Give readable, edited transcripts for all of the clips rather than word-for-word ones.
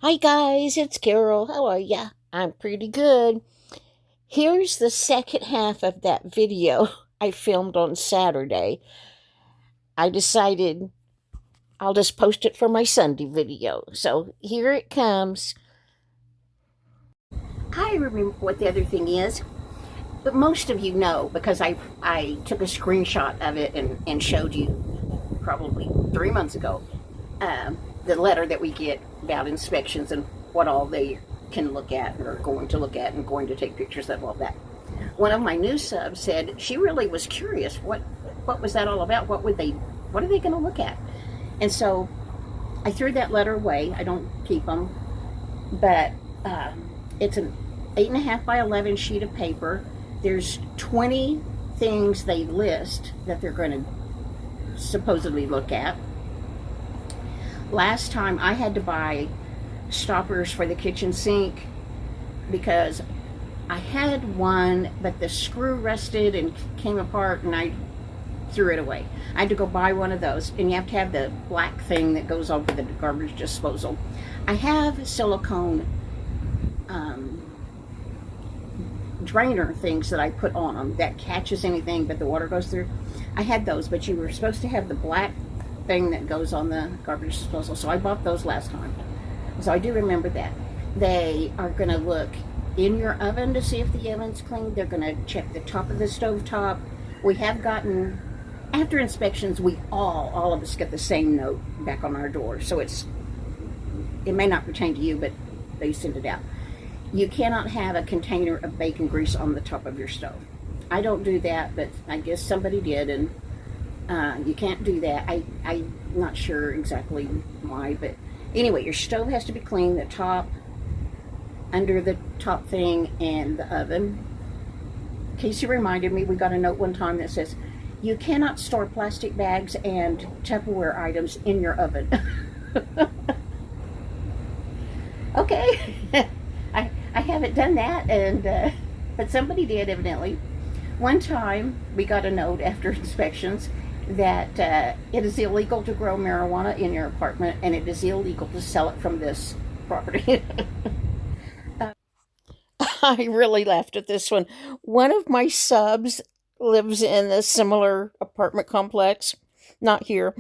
Hi guys, it's Carol. How are ya? I'm pretty good. Here's the second half of that video I filmed on Saturday. I decided I'll just post it for my Sunday video. So here it comes. I remember what the other thing is, but most of you know because I took a screenshot of it and showed you probably 3 months ago the letter that we get about inspections and what all they can look at or are going to look at and going to take pictures of all that. One of my new subs said she really was curious what was that all about? What are they going to look at? And so I threw that letter away. I don't keep them, but it's an 8.5 by 11 sheet of paper. There's 20 things they list that they're going to supposedly look at. Last time I had to buy stoppers for the kitchen sink because I had one, but the screw rusted and came apart and I threw it away. I had to go buy one of those, and you have to have the black thing that goes over the garbage disposal. I have silicone drainer things that I put on them that catches anything but the water goes through. I had those, but you were supposed to have the black thing that goes on the garbage disposal, so I bought those last time. So I do remember that. They are going to look in your oven to see if the oven's clean. They're going to check the top of the stove top. We have gotten, after inspections, we all of us get the same note back on our door. So it may not pertain to you, but they send it out. You cannot have a container of bacon grease on the top of your stove. I don't do that, but I guess somebody did, and you can't do that. I'm not sure exactly why, but anyway, your stove has to be clean, the top, under the top thing, and the oven. Casey reminded me, we got a note one time that says, you cannot store plastic bags and Tupperware items in your oven. Okay, I haven't done that, and but somebody did evidently. One time we got a note after inspections that it is illegal to grow marijuana in your apartment, and it is illegal to sell it from this property. I really laughed at this one. One of my subs lives in a similar apartment complex, not here,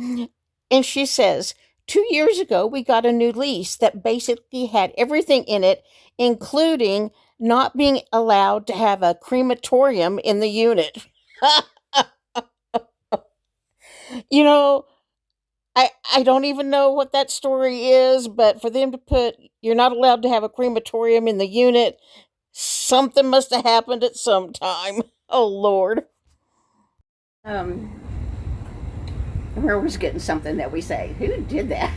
and she says, 2 years ago, we got a new lease that basically had everything in it, including not being allowed to have a crematorium in the unit. You know, I don't even know what that story is, but for them to put you're not allowed to have a crematorium in the unit, something must have happened at some time. Oh Lord. Um, we're always getting something that we say. Who did that?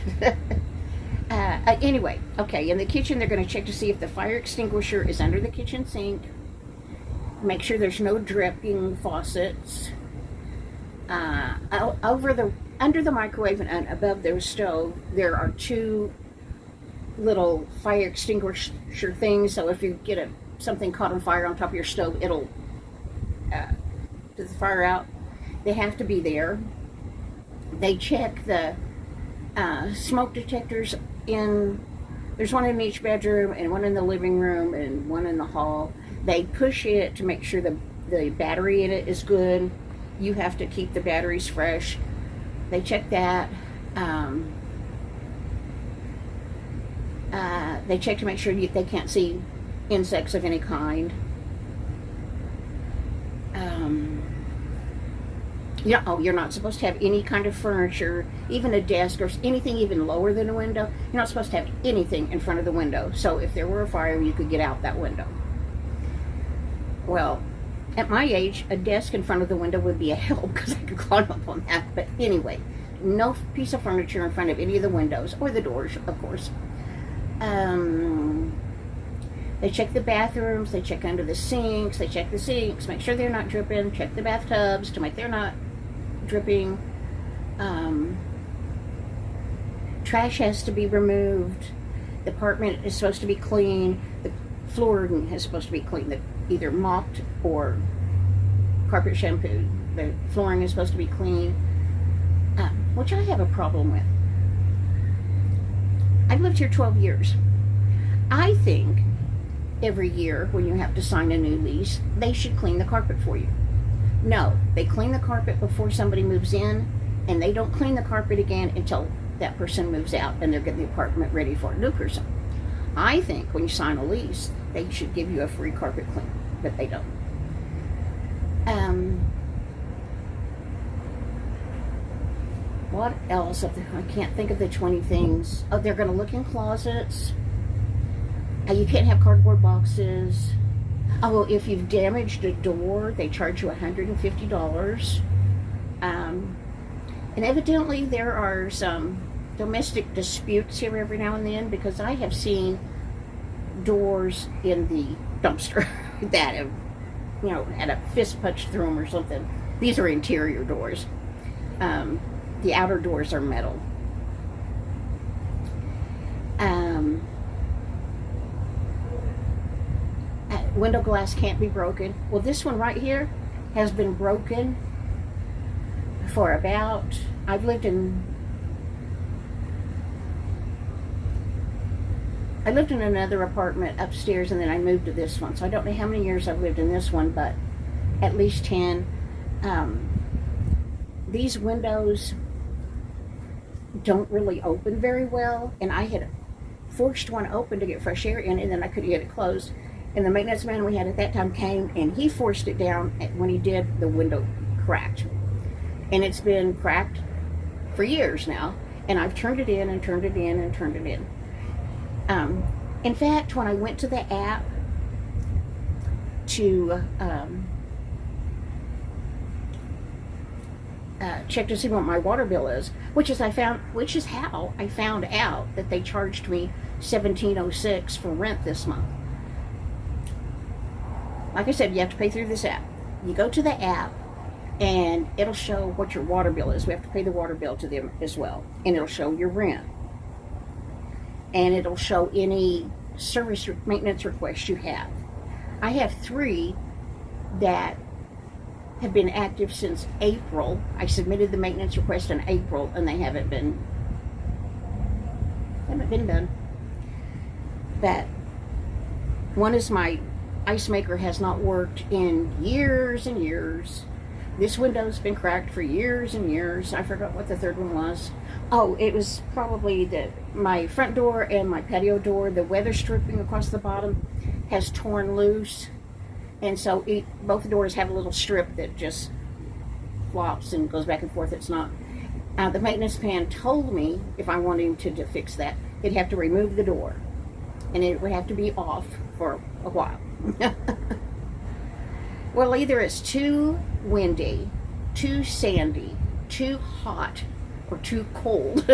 Anyway, okay, in the kitchen, they're going to check to see if the fire extinguisher is under the kitchen sink. Make sure there's no dripping faucets. Under the microwave and above their stove, there are two little fire extinguisher things. So if you get something caught on fire on top of your stove, it'll put the fire out. They have to be there. They check the smoke detectors there's one in each bedroom and one in the living room and one in the hall. They push it to make sure the battery in it is good. You have to keep the batteries fresh. They check that. They check to make sure they can't see insects of any kind. You're not supposed to have any kind of furniture, even a desk or anything even lower than a window. You're not supposed to have anything in front of the window. So if there were a fire, you could get out that window. Well, at my age, a desk in front of the window would be a help because I could climb up on that. But anyway, no piece of furniture in front of any of the windows or the doors, of course. They check the bathrooms, they check under the sinks, they check the sinks, make sure they're not dripping, check the bathtubs to make they're not dripping. Trash has to be removed. The apartment is supposed to be clean. The flooring is supposed to be clean, either mopped or carpet shampooed. The flooring is supposed to be clean, which I have a problem with. I've lived here 12 years. I think every year when you have to sign a new lease, they should clean the carpet for you. No, they clean the carpet before somebody moves in, and they don't clean the carpet again until that person moves out and they're getting the apartment ready for a new person. I think when you sign a lease, they should give you a free carpet clean, but they don't. What else? I can't think of the 20 things. Oh, they're going to look in closets. You can't have cardboard boxes. Oh, if you've damaged a door, they charge you $150. And evidently there are some domestic disputes here every now and then, because I have seen doors in the dumpster that have, had a fist punched through them or something. These are interior doors. The outer doors are metal. Window glass can't be broken. Well, this one right here has been broken for about, I lived in another apartment upstairs, and then I moved to this one. So I don't know how many years I've lived in this one, but at least 10. These windows don't really open very well, and I had forced one open to get fresh air in, and then I couldn't get it closed. And the maintenance man we had at that time came, and he forced it down. When he did, the window cracked. And it's been cracked for years now, and I've turned it in and turned it in and turned it in. In fact, when I went to the app to check to see what my water bill is, which is how I found out that they charged me $17.06 for rent this month. Like I said, you have to pay through this app. You go to the app, and it'll show what your water bill is. We have to pay the water bill to them as well. And it'll show your rent. And it'll show any service maintenance requests you have. I have 3 that have been active since April. I submitted the maintenance request in April, and they haven't been done. But one is my ice maker has not worked in years and years. This window's been cracked for years and years. I forgot what the third one was. Oh, it was probably my front door and my patio door. The weather stripping across the bottom has torn loose. And so both doors have a little strip that just flops and goes back and forth. It's not. The maintenance man told me if I wanted him to fix that, he'd have to remove the door. And it would have to be off for a while. Well, either it's too windy, too sandy, too hot, or too cold.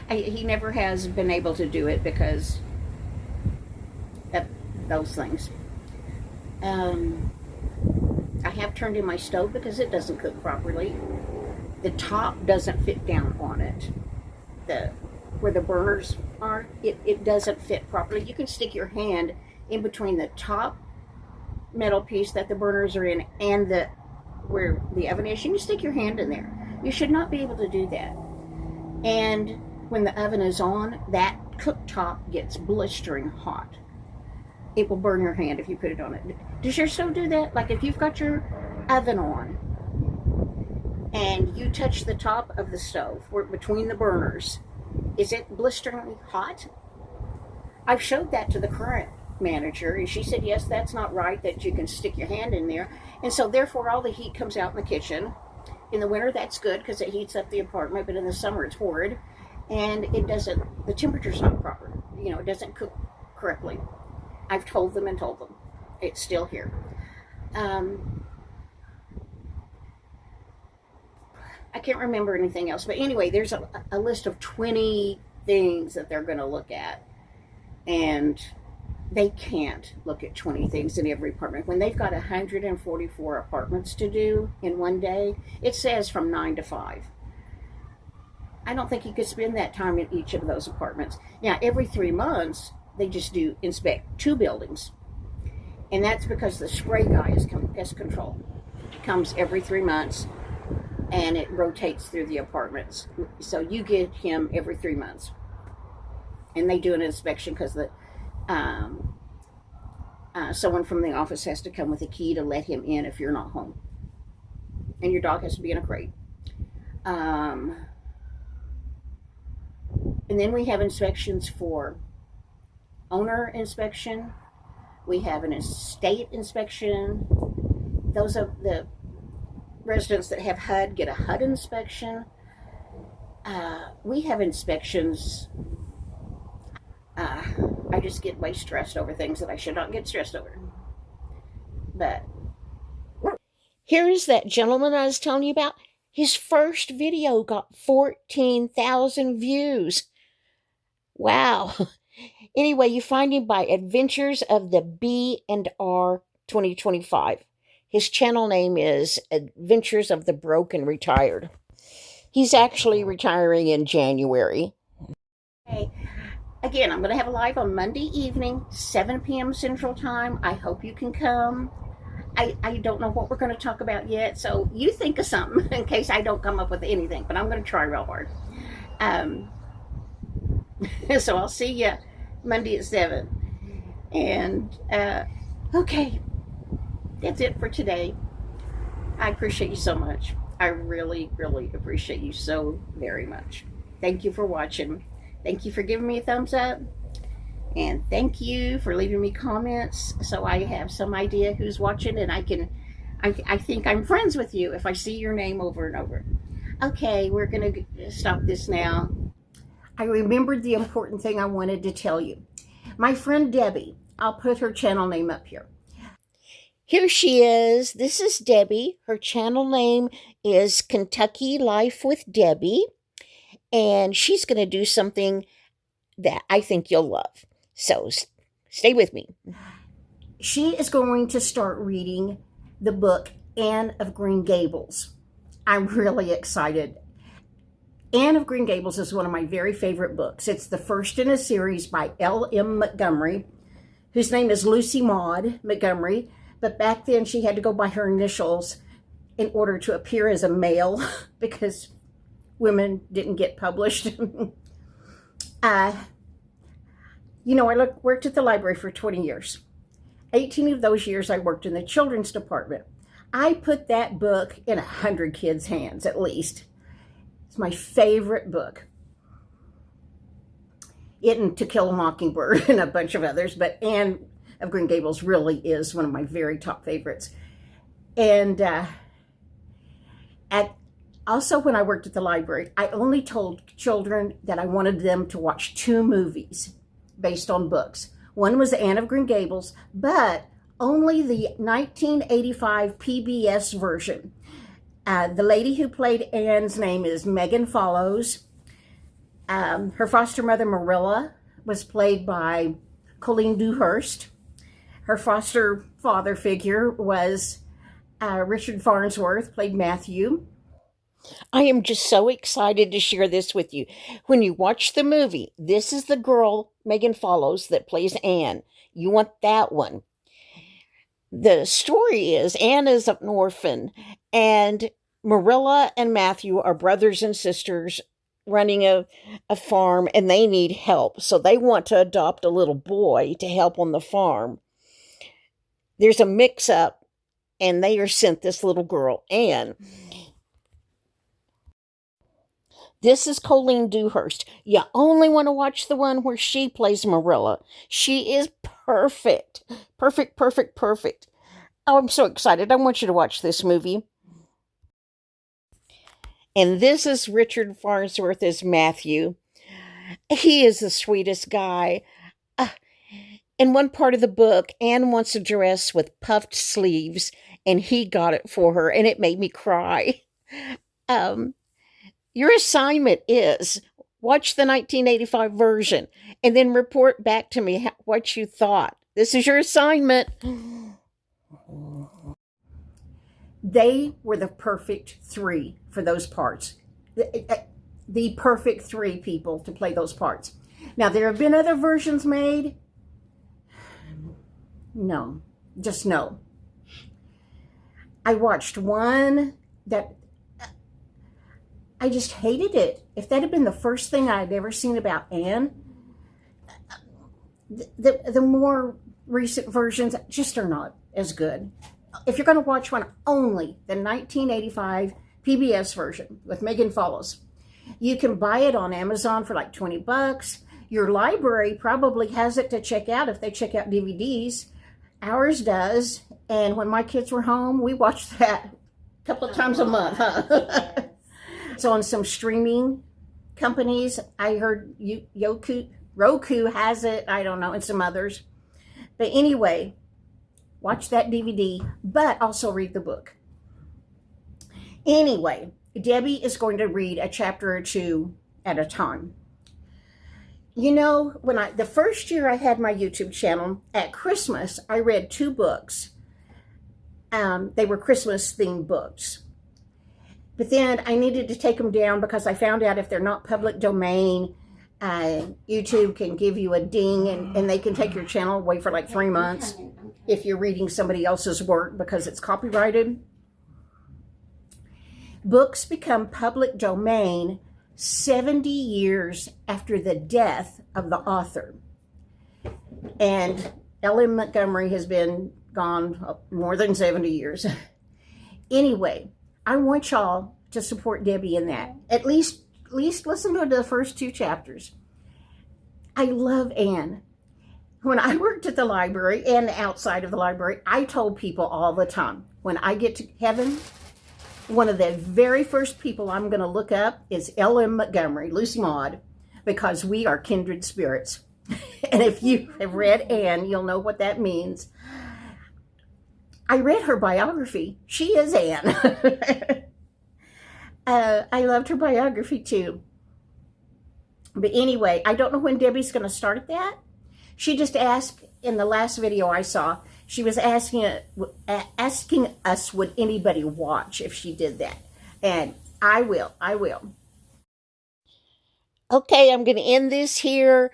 He never has been able to do it because of those things. I have turned in my stove because it doesn't cook properly. The top doesn't fit down on it. Where the burners are, it doesn't fit properly. You can stick your hand in between the top metal piece that the burners are in and where the oven is. You can stick your hand in there. You should not be able to do that. And when the oven is on, that cooktop gets blistering hot. It will burn your hand if you put it on it. Does your stove do that? Like if you've got your oven on and you touch the top of the stove between the burners, is it blisteringly hot? I've showed that to the current manager, and she said, yes, that's not right, that you can stick your hand in there. And so therefore all the heat comes out in the kitchen. In the winter, that's good because it heats up the apartment, but in the summer it's horrid. And the temperature's not proper. It doesn't cook correctly. I've told them. It's still here. I can't remember anything else. But anyway, there's a list of 20 things that they're going to look at. And they can't look at 20 things in every apartment. When they've got 144 apartments to do in one day, it says from 9 to 5. I don't think you could spend that time in each of those apartments. Now, every 3 months, they just inspect 2 buildings. And that's because the spray guy is pest control. It comes every 3 months, and it rotates through the apartments. So you get him every 3 months. And they do an inspection because Um, Someone from the office has to come with a key to let him in if you're not home. And your dog has to be in a crate. And then we have inspections for owner inspection. We have an estate inspection. Those are the residents that have HUD get a HUD inspection. We have inspections. I just get way stressed over things that I should not get stressed over. But here's that gentleman I was telling you about. His first video got 14,000 views. Wow. Anyway, you find him by Adventures of the B&R 2025. His channel name is Adventures of the Broke and Retired. He's actually retiring in January. Okay. Again, I'm going to have a live on Monday evening, 7 p.m. Central Time. I hope you can come. I don't know what we're going to talk about yet, so you think of something in case I don't come up with anything, but I'm going to try real hard. So I'll see you Monday at 7. And, okay, that's it for today. I appreciate you so much. I really, really appreciate you so very much. Thank you for watching. Thank you for giving me a thumbs up. And thank you for leaving me comments so I have some idea who's watching, and I think I'm friends with you if I see your name over and over. Okay, we're going to stop this now. I remembered the important thing I wanted to tell you. My friend Debbie, I'll put her channel name up here. Here she is. This is Debbie. Her channel name is Kentucky Life with Debbie. And she's going to do something that I think you'll love. So stay with me. She is going to start reading the book Anne of Green Gables. I'm really excited. Anne of Green Gables is one of my very favorite books. It's the first in a series by L.M. Montgomery, whose name is Lucy Maud Montgomery. But back then she had to go by her initials in order to appear as a male because women didn't get published. You know, I worked at the library for 20 years. 18 of those years I worked in the children's department. I put that book in 100 kids' hands at least. It's my favorite book. It and To Kill a Mockingbird and a bunch of others, but Anne of Green Gables really is one of my very top favorites. And also when I worked at the library, I only told children that I wanted them to watch 2 movies based on books. One was Anne of Green Gables, but only the 1985 PBS version. The lady who played Anne's name is Megan Follows. Her foster mother, Marilla, was played by Colleen Dewhurst. Her foster father figure was Richard Farnsworth, played Matthew. I am just so excited to share this with you. When you watch the movie, this is the girl, Megan Follows, that plays Anne. You want that one. The story is Anne is an orphan, and Marilla and Matthew are brothers and sisters running a farm, and they need help. So they want to adopt a little boy to help on the farm. There's a mix-up, and they are sent this little girl, Anne. This is Colleen Dewhurst. You only want to watch the one where she plays Marilla. She is perfect. Perfect, perfect, perfect. Oh, I'm so excited. I want you to watch this movie. And this is Richard Farnsworth as Matthew. He is the sweetest guy. In one part of the book, Anne wants a dress with puffed sleeves, and he got it for her, and it made me cry. Your assignment is watch the 1985 version and then report back to me what you thought. This is your assignment. They were the perfect 3 for those parts. The perfect 3 people to play those parts. Now, there have been other versions made. No, just no. I watched one that I just hated it. If that had been the first thing I had ever seen about Anne, The more recent versions just are not as good. If you're going to watch one, only the 1985 PBS version with Megan Follows. You can buy it on Amazon for like $20. Your library probably has it to check out if they check out DVDs. Ours does. And when my kids were home, we watched that a couple of times a month. Huh? So on some streaming companies, I heard Roku has it, I don't know, and some others. But anyway, watch that DVD, but also read the book. Anyway, Debbie is going to read a chapter or two at a time. You know, the first year I had my YouTube channel, at Christmas, I read 2 books. They were Christmas themed books. But then I needed to take them down because I found out if they're not public domain, YouTube can give you a ding and they can take your channel away for like 3 months if you're reading somebody else's work because it's copyrighted. Books become public domain 70 years after the death of the author. And L.M. Montgomery has been gone more than 70 years. Anyway, I want y'all to support Debbie in that. At least listen to the first 2 chapters. I love Anne. When I worked at the library and outside of the library, I told people all the time, when I get to heaven, one of the very first people I'm going to look up is L.M. Montgomery, Lucy Maud, because we are kindred spirits. And if you have read Anne, you'll know what that means. I read her biography. She is Anne. I loved her biography too. But anyway, I don't know when Debbie's going to start that. She just asked in the last video I saw, she was asking us, would anybody watch if she did that? And I will. Okay, I'm going to end this here.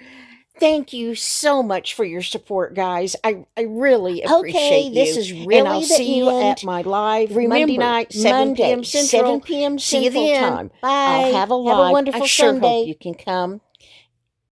Thank you so much for your support, guys. I really appreciate you. This is really and I'll see you at my live Monday night, 7 p.m. Central. 7 p.m. See you Central then. Time. Bye. I'll have a live. Have a wonderful I sure Sunday. hope you can come.